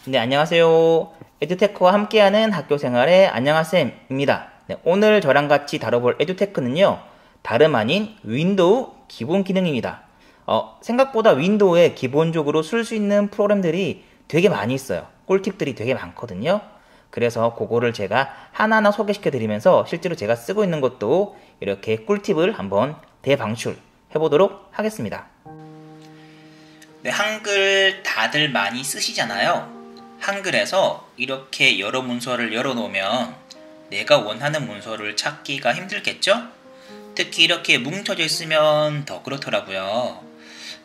네, 안녕하세요. 에듀테크와 함께하는 학교생활의 안녕하쌤입니다. 네, 오늘 저랑 같이 다뤄볼 에듀테크는요, 다름 아닌 윈도우 기본 기능입니다. 생각보다 윈도우에 기본적으로 쓸 수 있는 프로그램들이 되게 많이 있어요. 꿀팁들이 되게 많거든요. 그래서 그거를 제가 하나하나 소개시켜 드리면서 실제로 제가 쓰고 있는 것도 이렇게 꿀팁을 한번 대방출 해보도록 하겠습니다. 네, 한글 다들 많이 쓰시잖아요. 한글에서 이렇게 여러 문서를 열어놓으면 내가 원하는 문서를 찾기가 힘들겠죠? 특히 이렇게 뭉쳐져 있으면 더 그렇더라고요.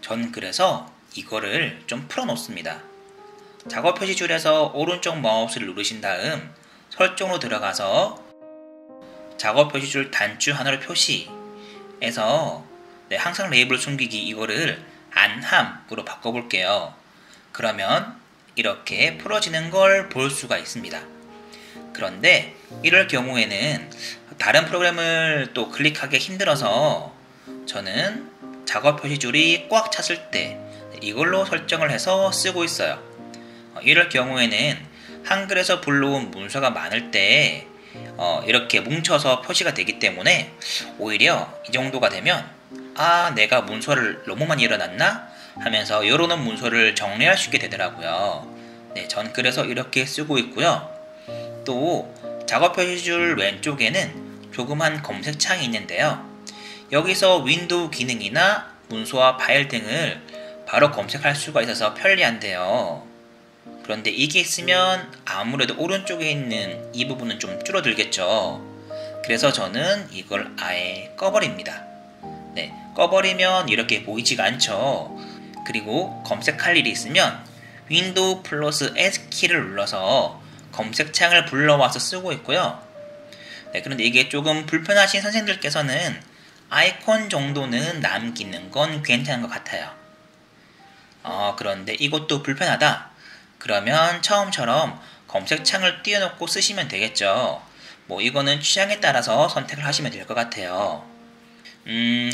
전 그래서 이거를 좀 풀어놓습니다. 작업 표시줄에서 오른쪽 마우스를 누르신 다음 설정으로 들어가서 작업 표시줄 단추 하나로 표시해서 항상 레이블 숨기기 이거를 안함으로 바꿔볼게요. 그러면 이렇게 풀어지는 걸 볼 수가 있습니다. 그런데 이럴 경우에는 다른 프로그램을 또 클릭하기 힘들어서 저는 작업 표시줄이 꽉 찼을 때 이걸로 설정을 해서 쓰고 있어요. 이럴 경우에는 한글에서 불러온 문서가 많을 때 이렇게 뭉쳐서 표시가 되기 때문에 오히려 이 정도가 되면 내가 문서를 너무 많이 열어놨나? 하면서 열어놓은 문서를 정리할 수 있게 되더라고요. 네, 전 그래서 이렇게 쓰고 있고요. 또 작업 표시줄 왼쪽에는 조그만 검색창이 있는데요. 여기서 윈도우 기능이나 문서와 파일 등을 바로 검색할 수가 있어서 편리한데요. 그런데 이게 있으면 아무래도 오른쪽에 있는 이 부분은 좀 줄어들겠죠. 그래서 저는 이걸 아예 꺼버립니다. 네, 꺼버리면 이렇게 보이지가 않죠. 그리고 검색할 일이 있으면 윈도우 플러스 S키를 눌러서 검색창을 불러와서 쓰고 있고요. 네, 그런데 이게 조금 불편하신 선생님들께서는 아이콘 정도는 남기는 건 괜찮은 것 같아요. 그런데 이것도 불편하다. 그러면 처음처럼 검색창을 띄워놓고 쓰시면 되겠죠. 이거는 취향에 따라서 선택을 하시면 될 것 같아요.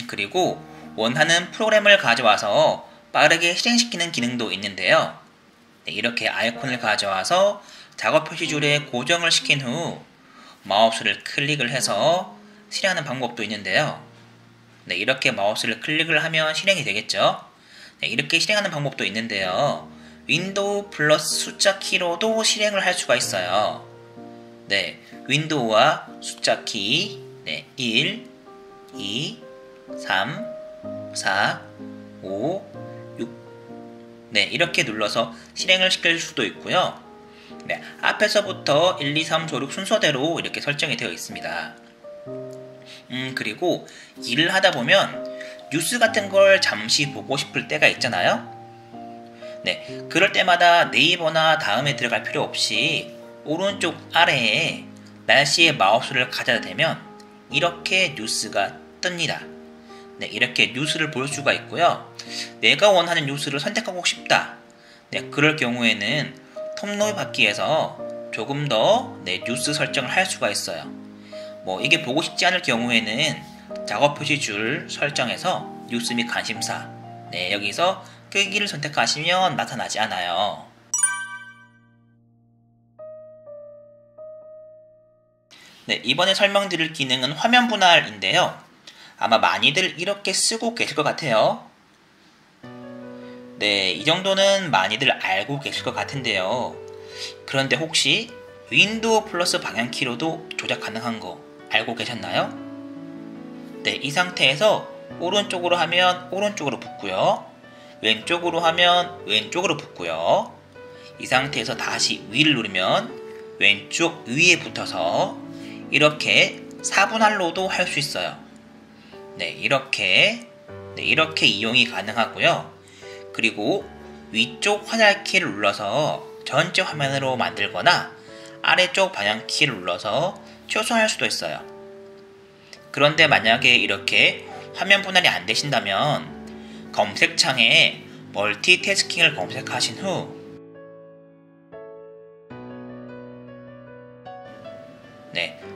그리고 원하는 프로그램을 가져와서 빠르게 실행시키는 기능도 있는데요. 네, 이렇게 아이콘을 가져와서 작업 표시줄에 고정을 시킨 후 마우스를 클릭을 해서 실행하는 방법도 있는데요. 네, 이렇게 마우스를 클릭을 하면 실행이 되겠죠. 네, 이렇게 실행하는 방법도 있는데요. 윈도우 플러스 숫자 키로도 실행을 할 수가 있어요. 네, 윈도우와 숫자 키 1, 2, 3, 4, 5, 6 네, 이렇게 눌러서 실행을 시킬 수도 있고요. 네, 앞에서부터 1, 2, 3, 4, 6 순서대로 이렇게 설정이 되어 있습니다. 그리고 일을 하다 보면 뉴스 같은 걸 잠시 보고 싶을 때가 있잖아요. 네, 그럴 때마다 네이버나 다음에 들어갈 필요 없이 오른쪽 아래에 날씨의 마우스를 가져다 대면 이렇게 뉴스가 뜹니다. 네, 이렇게 뉴스를 볼 수가 있고요. 내가 원하는 뉴스를 선택하고 싶다. 네, 그럴 경우에는 톱노이 받기에서 조금 더 뉴스 설정을 할 수가 있어요. 이게 보고 싶지 않을 경우에는 작업 표시줄 설정에서 뉴스 및 관심사 여기서 끄기를 선택하시면 나타나지 않아요. 네, 이번에 설명드릴 기능은 화면 분할인데요. 아마 많이들 이렇게 쓰고 계실 것 같아요. 네, 이 정도는 많이들 알고 계실 것 같은데요. 그런데 혹시 윈도우 플러스 방향키로도 조작 가능한 거 알고 계셨나요? 네, 이 상태에서 오른쪽으로 하면 오른쪽으로 붙고요. 왼쪽으로 하면 왼쪽으로 붙고요. 이 상태에서 다시 위를 누르면 왼쪽 위에 붙어서 이렇게 4분할로도 할 수 있어요. 네, 이렇게 이용이 가능하고요. 그리고 위쪽 화살키를 눌러서 전체 화면으로 만들거나 아래쪽 방향키를 눌러서 최소화할 수도 있어요. 그런데 만약에 이렇게 화면 분할이 안 되신다면 검색창에 멀티태스킹을 검색하신 후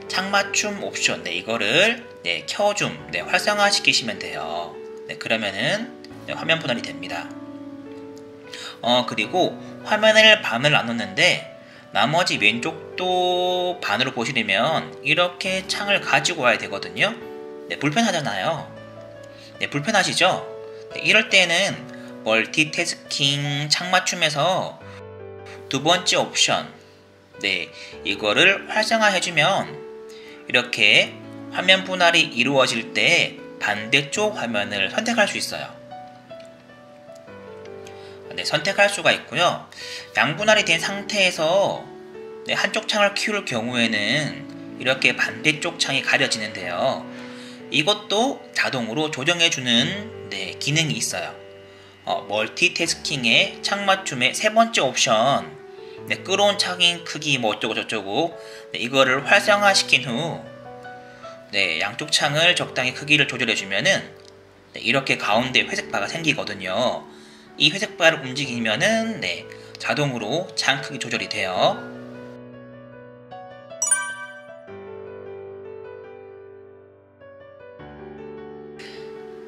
창맞춤 옵션 이거를 켜줌 활성화 시키시면 돼요. 그러면은 화면 분할이 됩니다. 그리고 화면을 반을 나눴는데 나머지 왼쪽도 반으로 보시려면 이렇게 창을 가지고 와야 되거든요. 네, 불편하잖아요. 네, 불편하시죠? 네, 이럴 때는 멀티태스킹 창 맞춤에서 두 번째 옵션, 네, 이거를 활성화해주면 이렇게 화면 분할이 이루어질 때 반대쪽 화면을 선택할 수 있어요. 네, 선택할 수가 있고요. 양분할이 된 상태에서 네, 한쪽 창을 키울 경우에는 이렇게 반대쪽 창이 가려지는데요. 이것도 자동으로 조정해주는 네, 기능이 있어요. 멀티태스킹의 창 맞춤의 세 번째 옵션, 네, 끌어온 창의 크기 뭐 어쩌고 저쩌고, 네, 이거를 활성화시킨 후 네, 양쪽 창을 적당히 크기를 조절해주면은 네, 이렇게 가운데 회색 바가 생기거든요. 이 회색 바를 움직이면은 네, 자동으로 창 크기 조절이 돼요.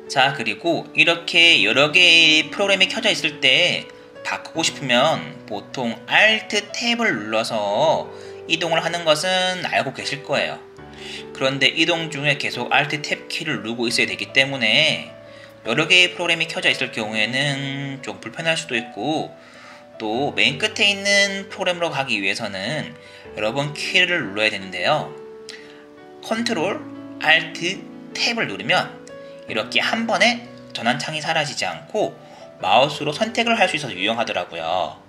자, 그리고 이렇게 여러 개의 프로그램이 켜져 있을 때 바꾸고 싶으면 보통 Alt 탭을 눌러서 이동을 하는 것은 알고 계실 거예요. 그런데 이동 중에 계속 Alt 탭 키를 누르고 있어야 되기 때문에 여러 개의 프로그램이 켜져 있을 경우에는 좀 불편할 수도 있고, 또 맨 끝에 있는 프로그램으로 가기 위해서는 여러 번 키를 눌러야 되는데요. Ctrl, Alt, 탭을 누르면 이렇게 한 번에 전환창이 사라지지 않고 마우스로 선택을 할 수 있어서 유용하더라고요.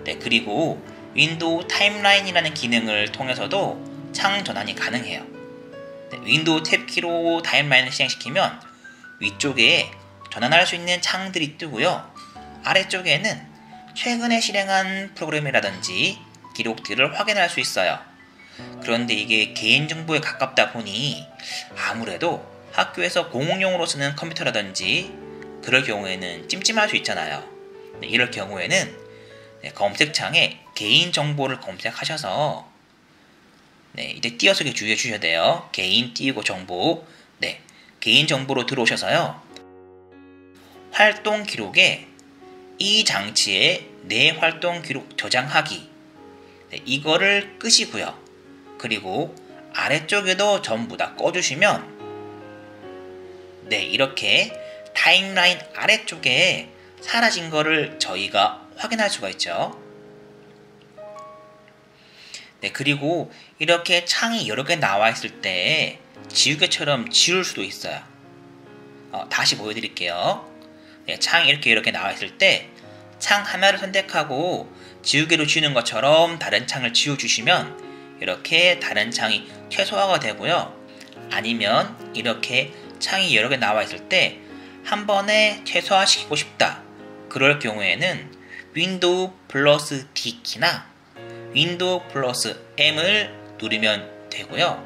네, 그리고 윈도우 타임라인이라는 기능을 통해서도 창 전환이 가능해요. 네, 윈도우 탭 키로 타임라인을 실행시키면 위쪽에 전환할 수 있는 창들이 뜨고요. 아래쪽에는 최근에 실행한 프로그램이라든지 기록들을 확인할 수 있어요. 그런데 이게 개인정보에 가깝다 보니 아무래도 학교에서 공용으로 쓰는 컴퓨터라든지 그럴 경우에는 찜찜할 수 있잖아요. 네, 이럴 경우에는 검색창에 개인정보를 검색하셔서 네, 이제 띄어쓰기 주의해 주셔야 돼요. 개인 띄우고 정보. 네, 개인정보로 들어오셔서요. 활동 기록에 이 장치에 내 활동 기록 저장하기. 네, 이거를 끄시고요. 그리고 아래쪽에도 전부 다 꺼주시면 네, 이렇게 타임라인 아래쪽에 사라진 거를 저희가 확인할 수가 있죠. 네, 그리고 이렇게 창이 여러 개 나와 있을 때 지우개처럼 지울 수도 있어요. 다시 보여드릴게요. 네, 창이 이렇게 여러 개 나와 있을 때 창 하나를 선택하고 지우개로 지우는 것처럼 다른 창을 지워주시면 이렇게 다른 창이 최소화가 되고요. 아니면 이렇게 창이 여러 개 나와 있을 때 한 번에 최소화시키고 싶다. 그럴 경우에는 윈도우 플러스 D 키나 윈도우 플러스 M을 누르면 되고요.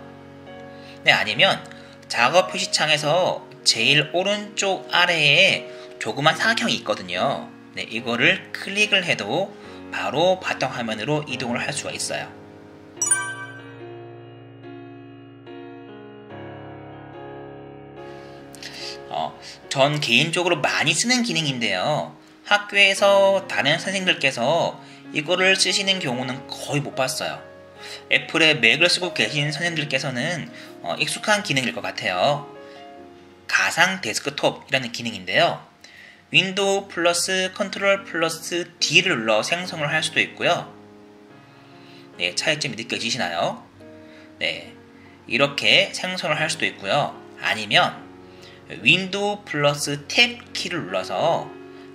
네, 아니면 작업 표시창에서 제일 오른쪽 아래에 조그만 사각형이 있거든요. 네, 이거를 클릭을 해도 바로 바탕화면으로 이동을 할 수가 있어요. 전 개인적으로 많이 쓰는 기능인데요. 학교에서 다른 선생님들께서 이거를 쓰시는 경우는 거의 못 봤어요. 애플의 맥을 쓰고 계신 선생님들께서는 익숙한 기능일 것 같아요. 가상 데스크톱이라는 기능인데요. 윈도우 플러스 컨트롤 플러스 D를 눌러 생성을 할 수도 있고요. 네, 차이점이 느껴지시나요? 네, 이렇게 생성을 할 수도 있고요. 아니면 윈도우 플러스 탭 키를 눌러서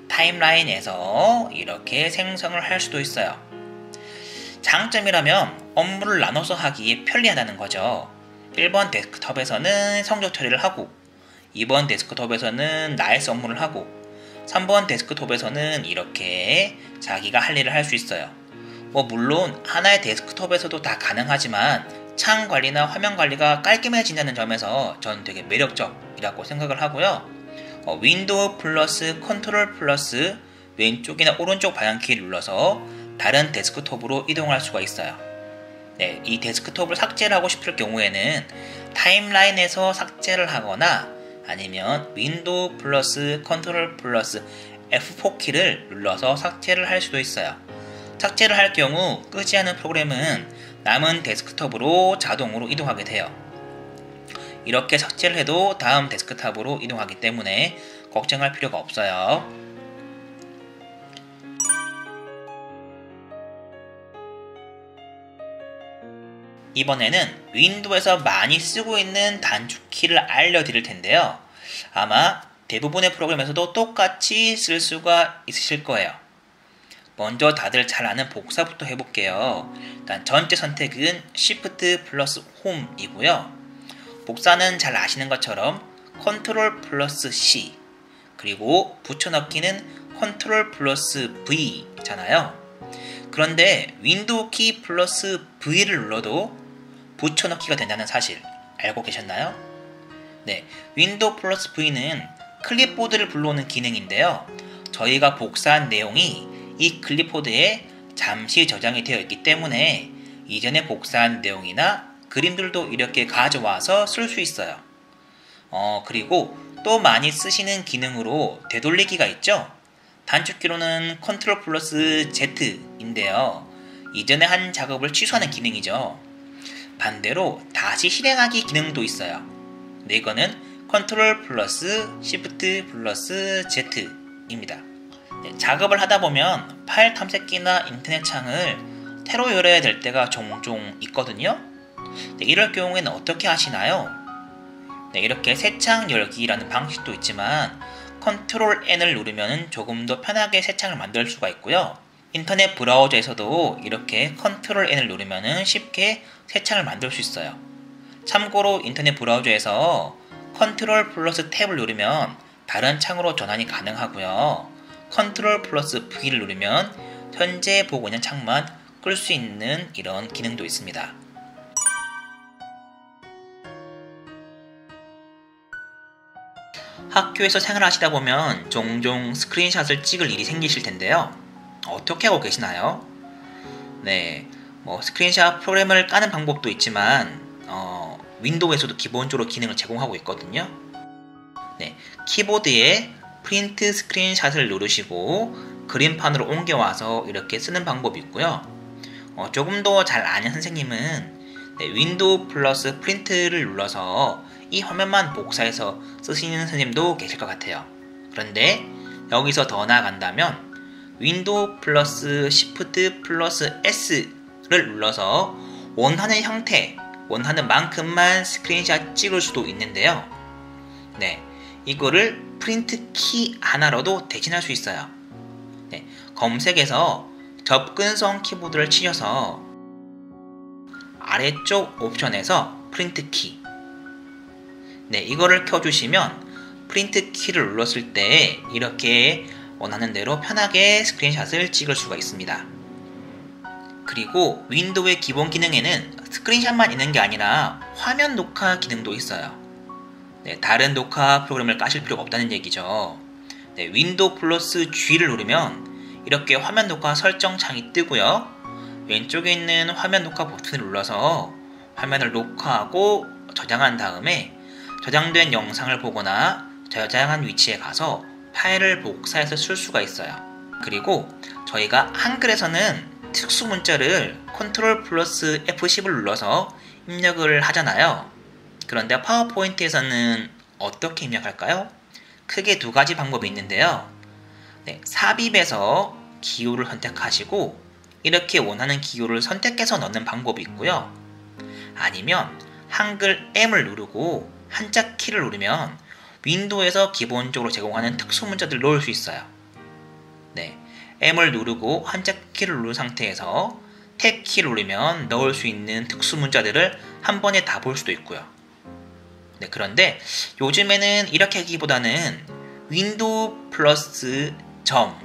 타임라인에서 이렇게 생성을 할 수도 있어요. 장점이라면 업무를 나눠서 하기에 편리하다는 거죠. 1번 데스크톱에서는 성적 처리를 하고 2번 데스크톱에서는 나일스 업무를 하고 3번 데스크톱에서는 이렇게 자기가 할 일을 할 수 있어요. 물론 하나의 데스크톱에서도 다 가능하지만 창 관리나 화면 관리가 깔끔해진다는 점에서 전 되게 매력적이라고 생각을 하고요. 윈도우 플러스 컨트롤 플러스 왼쪽이나 오른쪽 방향키를 눌러서 다른 데스크톱으로 이동할 수가 있어요. 네, 이 데스크톱을 삭제를 하고 싶을 경우에는 타임라인에서 삭제를 하거나 아니면 윈도우 플러스 컨트롤 플러스 F4키를 눌러서 삭제를 할 수도 있어요. 삭제를 할 경우 끄지 않은 프로그램은 남은 데스크톱으로 자동으로 이동하게 돼요. 이렇게 삭제를 해도 다음 데스크탑으로 이동하기 때문에 걱정할 필요가 없어요. 이번에는 윈도우에서 많이 쓰고 있는 단축키를 알려드릴 텐데요. 아마 대부분의 프로그램에서도 똑같이 쓸 수가 있으실 거예요. 먼저 다들 잘 아는 복사부터 해볼게요. 일단 전체 선택은 Shift 플러스 홈이고요. 복사는 잘 아시는 것처럼 Ctrl 플러스 C, 그리고 붙여넣기는 Ctrl 플러스 V잖아요. 그런데 윈도우 키 플러스 V를 눌러도 붙여넣기가 된다는 사실 알고 계셨나요? 네, 윈도우 플러스 V는 클립보드를 불러오는 기능인데요. 저희가 복사한 내용이 이 클립보드에 잠시 저장이 되어 있기 때문에 이전에 복사한 내용이나 그림들도 이렇게 가져와서 쓸 수 있어요. 그리고 또 많이 쓰시는 기능으로 되돌리기가 있죠. 단축키로는 Ctrl 플러스 Z인데요. 이전에 한 작업을 취소하는 기능이죠. 반대로 다시 실행하기 기능도 있어요. 네, 이거는 Ctrl 플러스 Shift 플러스 Z입니다. 네, 작업을 하다 보면 파일 탐색기나 인터넷 창을 새로 열어야 될 때가 종종 있거든요. 네, 이럴 경우에는 어떻게 하시나요? 네, 이렇게 새 창 열기라는 방식도 있지만 Ctrl N을 누르면 조금 더 편하게 새 창을 만들 수가 있고요. 인터넷 브라우저에서도 이렇게 Ctrl N을 누르면 쉽게 새 창을 만들 수 있어요. 참고로 인터넷 브라우저에서 Ctrl 플러스 탭을 누르면 다른 창으로 전환이 가능하고요. Ctrl 플러스 V를 누르면 현재 보고 있는 창만 끌 수 있는 이런 기능도 있습니다. 학교에서 생활하시다 보면 종종 스크린샷을 찍을 일이 생기실 텐데요. 어떻게 하고 계시나요? 네, 스크린샷 프로그램을 까는 방법도 있지만 윈도우에서도 기본적으로 기능을 제공하고 있거든요. 네, 키보드에 프린트 스크린샷을 누르시고 그림판으로 옮겨와서 이렇게 쓰는 방법이 있고요. 조금 더 잘 아는 선생님은 윈도우 플러스 프린트를 눌러서 이 화면만 복사해서 쓰시는 선생님도 계실 것 같아요. 그런데 여기서 더 나아간다면 윈도우 플러스 Shift 플러스 S를 눌러서 원하는 형태, 원하는 만큼만 스크린샷 찍을 수도 있는데요. 네, 이거를 프린트 키 하나로도 대신할 수 있어요. 네, 검색에서 접근성 키보드를 치셔서 아래쪽 옵션에서 프린트 키, 네, 이거를 켜주시면 프린트 키를 눌렀을 때 이렇게 원하는 대로 편하게 스크린샷을 찍을 수가 있습니다. 그리고 윈도우의 기본 기능에는 스크린샷만 있는 게 아니라 화면 녹화 기능도 있어요. 네, 다른 녹화 프로그램을 까실 필요가 없다는 얘기죠. 네, 윈도우 플러스 G를 누르면 이렇게 화면 녹화 설정 창이 뜨고요. 왼쪽에 있는 화면 녹화 버튼을 눌러서 화면을 녹화하고 저장한 다음에 저장된 영상을 보거나 저장한 위치에 가서 파일을 복사해서 쓸 수가 있어요. 그리고 저희가 한글에서는 특수 문자를 Ctrl 플러스 F10을 눌러서 입력을 하잖아요. 그런데 파워포인트에서는 어떻게 입력할까요? 크게 두 가지 방법이 있는데요. 네, 삽입에서 기호를 선택하시고 이렇게 원하는 기호를 선택해서 넣는 방법이 있고요. 아니면 한글 M을 누르고 한자 키를 누르면 윈도우에서 기본적으로 제공하는 특수 문자들을 넣을 수 있어요. 네, M을 누르고 한자 키를 누른 상태에서 탭 키를 누르면 넣을 수 있는 특수 문자들을 한 번에 다 볼 수도 있고요. 네, 그런데 요즘에는 이렇게 하기보다는 윈도우 플러스 점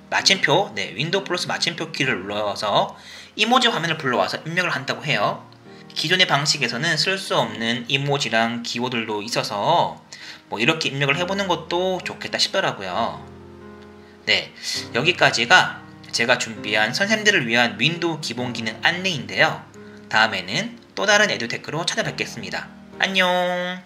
마침표, 네, 윈도우 플러스 마침표 키를 눌러서 이모지 화면을 불러와서 입력을 한다고 해요. 기존의 방식에서는 쓸 수 없는 이모지랑 기호들도 있어서 이렇게 입력을 해보는 것도 좋겠다 싶더라고요. 네, 여기까지가 제가 준비한 선생님들을 위한 윈도우 기본 기능 안내인데요. 다음에는 또 다른 에듀테크로 찾아뵙겠습니다. 안녕.